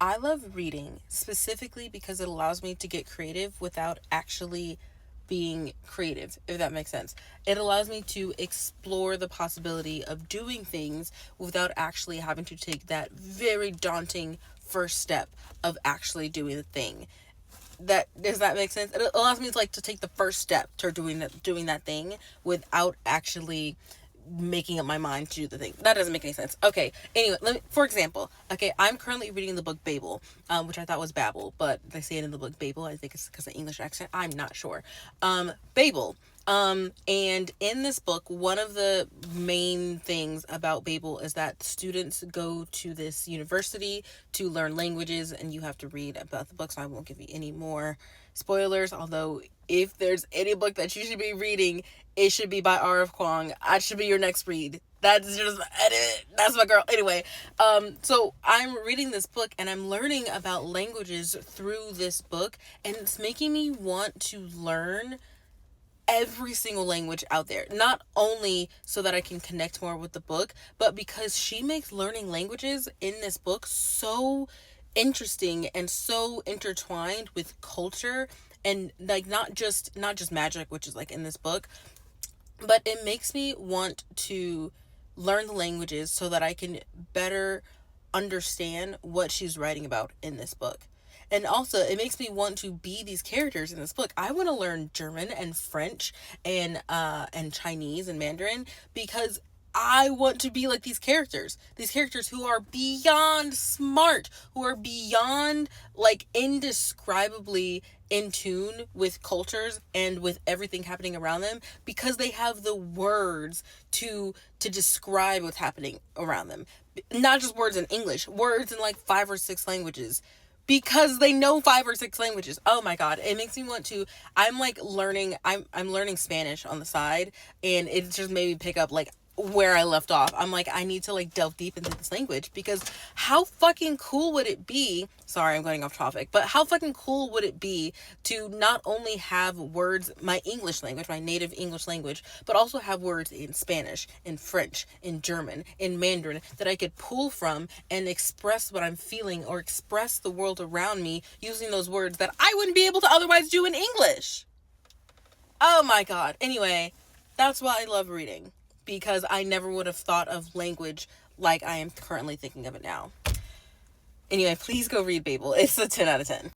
I love reading specifically because it allows me to get creative without actually being creative, if that makes sense. It allows me to explore the possibility of doing things without actually having to take that very daunting first step of actually doing the thing. That does that make sense? It allows me to like to take the first step to doing that thing without actually making up my mind to do the thing. That doesn't make any sense. Okay. Anyway, for example, okay, I'm currently reading the book Babel, which I thought was Babel, but they say it in the book Babel. I think it's because of English accent. I'm not sure. Babel. And in this book, one of the main things about Babel is that students go to this university to learn languages, and you have to read about the book, so I won't give you any more spoilers, although if there's any book that you should be reading, it should be by R.F. Kuang. That should be your next read. That's my girl. Anyway, so I'm reading this book and I'm learning about languages through this book, and it's making me want to learn every single language out there. Not only so that I can connect more with the book, but because she makes learning languages in this book so interesting and so intertwined with culture, and like not just magic, which is like in this book, but it makes me want to learn the languages so that I can better understand what she's writing about in this book. And also, it makes me want to be these characters in this book. I want to learn German and French and Chinese and Mandarin because I want to be like these characters. These characters who are beyond smart, who are beyond like indescribably in tune with cultures and with everything happening around them because they have the words to describe what's happening around them. Not just words in English, words in like 5 or 6 languages because they know 5 or 6 languages. Oh my god, it makes me want to. I'm learning Spanish on the side, and it just made me pick up like where I left off. I'm like, I need to like delve deep into this language because how fucking cool would it be? Sorry, I'm going off topic, but how fucking cool would it be to not only have words, my English language, my native English language, but also have words in Spanish, in French, in German, in Mandarin that I could pull from and express what I'm feeling or express the world around me using those words that I wouldn't be able to otherwise do in English. Oh my god. Anyway, that's why I love reading, because I never would have thought of language like I am currently thinking of it now. Anyway, please go read Babel. It's a 10 out of 10.